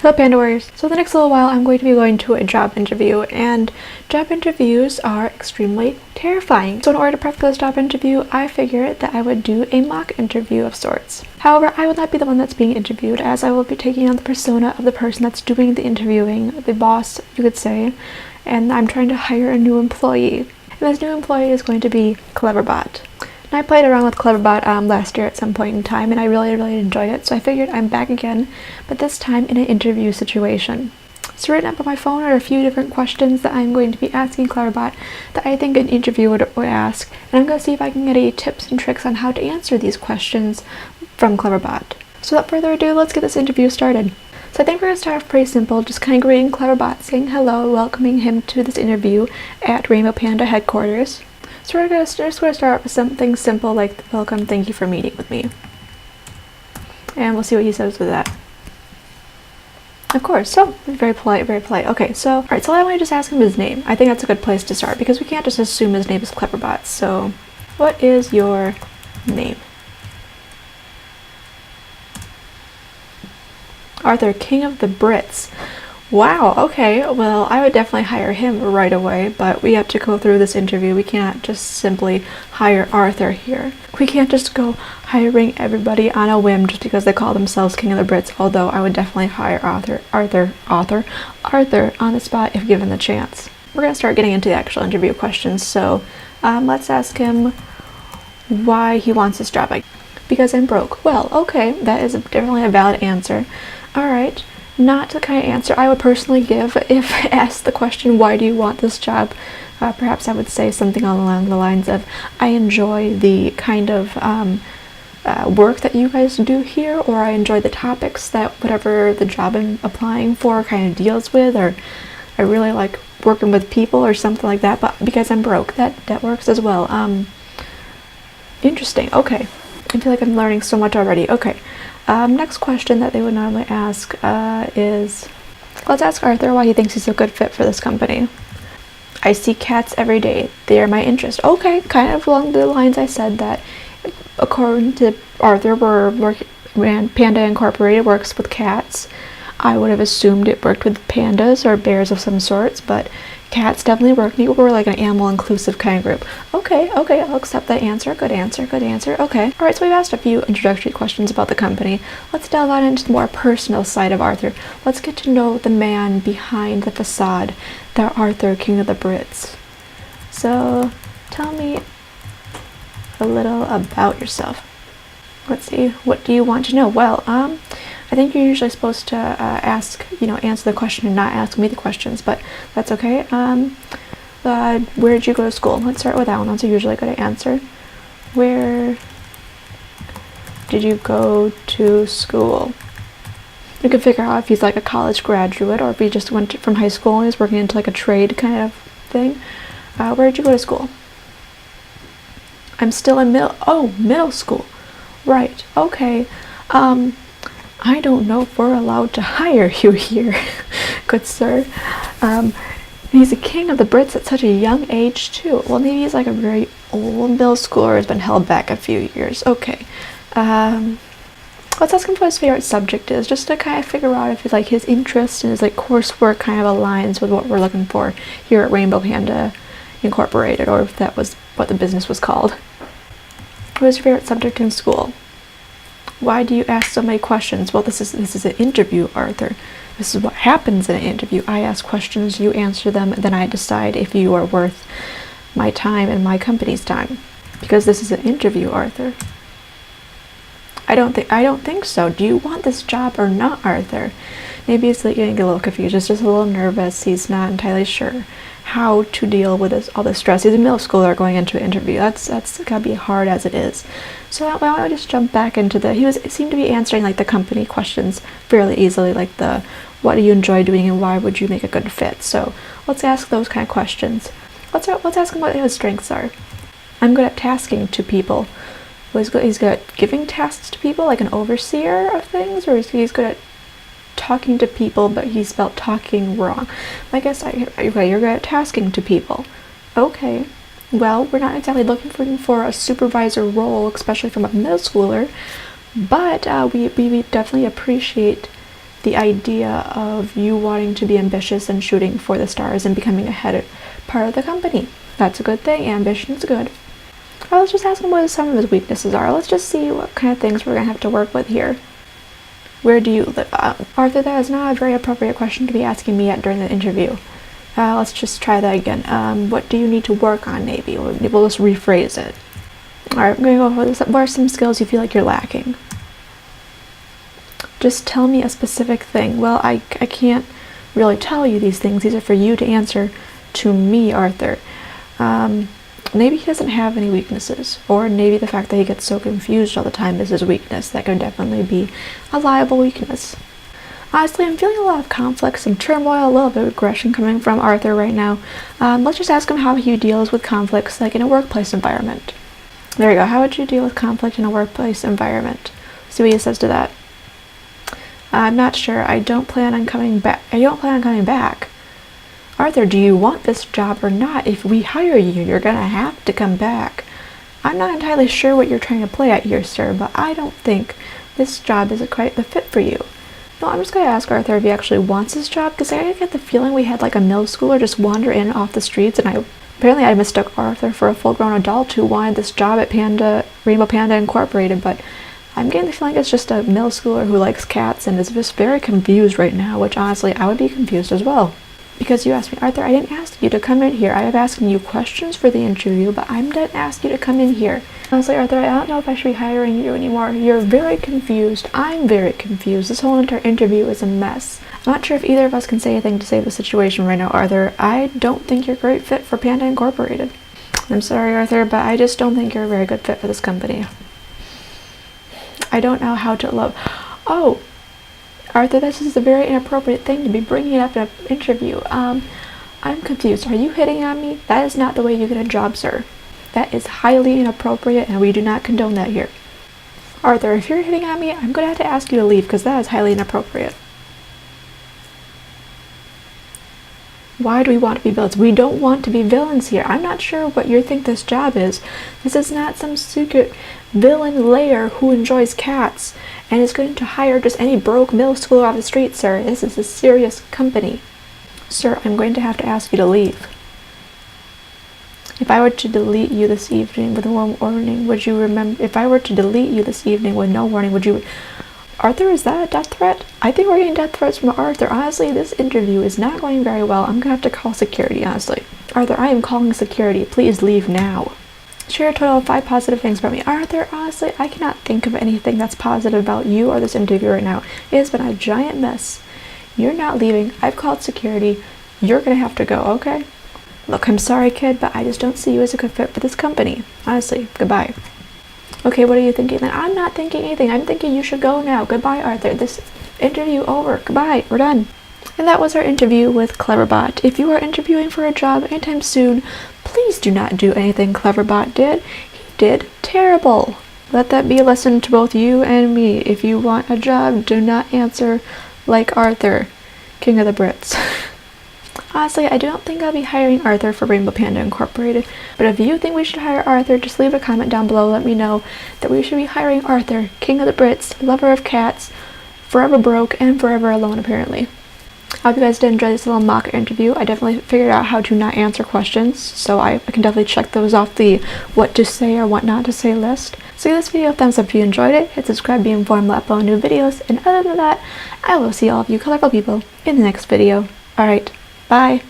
So Panda Warriors, so the next little while I'm going to be going to a job interview, and job interviews are extremely terrifying. So in order to prep for this job interview, I figured that I would do a mock interview of sorts. However, I will not be the one that's being interviewed, as I will be taking on the persona of the person that's doing the interviewing, the boss, you could say, and I'm trying to hire a new employee. And this new employee is going to be Cleverbot. And I played around with Cleverbot last year at some point in time, and I really enjoyed it, so I figured I'm back again, but this time in an interview situation. So written up on my phone are a few different questions that I'm going to be asking Cleverbot that I think an interviewer would ask, and I'm going to see if I can get any tips and tricks on how to answer these questions from Cleverbot. So without further ado, let's get this interview started. So I think we're going to start off pretty simple, just kind of greeting Cleverbot, saying hello, welcoming him to this interview at MandaThePanda headquarters. So we're just going to start with something simple like welcome, thank you for meeting with me. And we'll see what he says with that. Of course, so very polite, very polite. Okay, so, alright, so I want to just ask him his name. I think that's a good place to start because we can't just assume his name is Cleverbot. So, what is your name? Arthur, King of the Brits. Wow, okay, well, I would definitely hire him right away, but we have to go through this interview. We can't just simply hire Arthur here. We can't just go hiring everybody on a whim just because they call themselves King of the Brits, although I would definitely hire Arthur on the spot if given the chance. We're going to start getting into the actual interview questions, so let's ask him why he wants this job. Because I'm broke. Well, okay, that is definitely a valid answer. Alright. Not the kind of answer I would personally give if asked the question, why do you want this job? Perhaps I would say something along the lines of, I enjoy the kind of work that you guys do here, or I enjoy the topics that whatever the job I'm applying for kind of deals with, or I really like working with people or something like that, but because I'm broke, that works as well. Interesting, okay. I feel like I'm learning so much already. Okay. Next question that they would normally ask is, let's ask Arthur why he thinks he's a good fit for this company. I see cats every day. They are my interest. Okay, kind of along the lines I said that according to Arthur, Panda Incorporated works with cats. I would have assumed it worked with pandas or bears of some sorts, but cats definitely work. Maybe we're like an animal-inclusive kind of group. Okay, I'll accept that answer. Good answer. Okay. Alright, so we've asked a few introductory questions about the company. Let's delve on into the more personal side of Arthur. Let's get to know the man behind the facade, the Arthur, King of the Brits. So, tell me a little about yourself. Let's see, what do you want to know? Well, I think you're usually supposed to answer the question and not ask me the questions, but that's okay. Where did you go to school? Let's start with that one. That's usually a good answer. Where did you go to school? You can figure out if he's like a college graduate or if he just went from high school and he's working into like a trade kind of thing. Where did you go to school? I'm still in middle school. Right, okay. I don't know if we're allowed to hire you here, good sir. He's a king of the Brits at such a young age, too. Well, maybe he's like a very old middle schooler who's been held back a few years. Okay. Let's ask him what his favorite subject is, just to kind of figure out if like his interest and his like coursework kind of aligns with what we're looking for here at MandaThePanda Incorporated, or if that was what the business was called. What was your favorite subject in school? Why do you ask so many questions? Well, this is an interview, Arthur. This is what happens in an interview. I ask questions, you answer them, and then I decide if you are worth my time and my company's time. Because this is an interview, Arthur. I don't think so. Do you want this job or not, Arthur? Maybe he's getting a little confused. He's just a little nervous. He's not entirely sure how to deal with all this stress. He's a middle schooler going into an interview. That's gotta be hard as it is. So why don't I just jump back into it seemed to be answering like the company questions fairly easily, like the what do you enjoy doing and why would you make a good fit. So let's ask those kind of questions. Let's ask him what his strengths are. I'm good at tasking to people. Well, he's good at giving tasks to people, like an overseer of things, or he's good at talking to people, but he spelled talking wrong. I guess you're good at tasking to people. Okay. Well, we're not exactly looking for a supervisor role, especially from a middle schooler, but we definitely appreciate the idea of you wanting to be ambitious and shooting for the stars and becoming a head part of the company. That's a good thing. Ambition's good. Well, let's just ask him what some of his weaknesses are. Let's just see what kind of things we're going to have to work with here. Where do you live? Arthur, that is not a very appropriate question to be asking me during the interview. Let's just try that again. What do you need to work on, maybe? We'll just rephrase it. Alright, I'm going to go over this. What are some skills you feel like you're lacking? Just tell me a specific thing. Well, I can't really tell you these things. These are for you to answer to me, Arthur. Maybe he doesn't have any weaknesses, or maybe the fact that he gets so confused all the time is his weakness. That could definitely be a liable weakness. Honestly, I'm feeling a lot of conflict, some turmoil, a little bit of aggression coming from Arthur right now. Let's just ask him how he deals with conflicts, like in a workplace environment. There you go. How would you deal with conflict in a workplace environment? See what he says to that. I'm not sure. I don't plan on coming back. Arthur, do you want this job or not? If we hire you, you're gonna have to come back. I'm not entirely sure what you're trying to play at here, sir, but I don't think this job is quite the fit for you. No, I'm just gonna ask Arthur if he actually wants this job, because I get the feeling we had like a middle schooler just wander in off the streets, and apparently I mistook Arthur for a full-grown adult who wanted this job at Rainbow Panda Incorporated, but I'm getting the feeling it's just a middle schooler who likes cats and is just very confused right now, which honestly I would be confused as well. Because you asked me, Arthur, I didn't ask you to come in here. I have asking you questions for the interview, but I didn't ask you to come in here. Honestly, Arthur, I don't know if I should be hiring you anymore. You're very confused. I'm very confused. This whole entire interview is a mess. I'm not sure if either of us can say anything to save the situation right now, Arthur. I don't think you're a great fit for Panda Incorporated. I'm sorry, Arthur, but I just don't think you're a very good fit for this company. I don't know how to love... Oh! Arthur, this is a very inappropriate thing to be bringing up in an interview. I'm confused. Are you hitting on me? That is not the way you get a job, sir. That is highly inappropriate, and we do not condone that here. Arthur, if you're hitting on me, I'm going to have to ask you to leave, because that is highly inappropriate. Why do we want to be villains? We don't want to be villains here. I'm not sure what you think this job is. This is not some secret villain lair who enjoys cats and is going to hire just any broke middle schooler off the street, sir. This is a serious company. Sir, I'm going to have to ask you to leave. If I were to delete you this evening with no warning, would you remember? If I were to delete you this evening with no warning, would you... Arthur, is that a death threat? I think we're getting death threats from Arthur. Honestly, this interview is not going very well. I'm gonna have to call security, honestly. Arthur, I am calling security. Please leave now. Share a total of 5 positive things about me. Arthur, honestly, I cannot think of anything that's positive about you or this interview right now. It has been a giant mess. You're not leaving. I've called security. You're gonna have to go, okay? Look, I'm sorry, kid, but I just don't see you as a good fit for this company. Honestly, goodbye. Okay, what are you thinking then? I'm not thinking anything. I'm thinking you should go now. Goodbye, Arthur. This interview over. Goodbye. We're done. And that was our interview with Cleverbot. If you are interviewing for a job anytime soon, please do not do anything Cleverbot did. He did terrible. Let that be a lesson to both you and me. If you want a job, do not answer like Arthur, King of the Brits. Honestly, I don't think I'll be hiring Arthur for Rainbow Panda Incorporated, but if you think we should hire Arthur, just leave a comment down below. Let me know that we should be hiring Arthur, King of the Brits, lover of cats, forever broke, and forever alone, apparently. I hope you guys did enjoy this little mock interview. I definitely figured out how to not answer questions, so I can definitely check those off the what to say or what not to say list. So give this video a thumbs up if you enjoyed it, hit subscribe to be informed when I upload new videos, and other than that, I will see all of you colorful people in the next video. Alright, bye!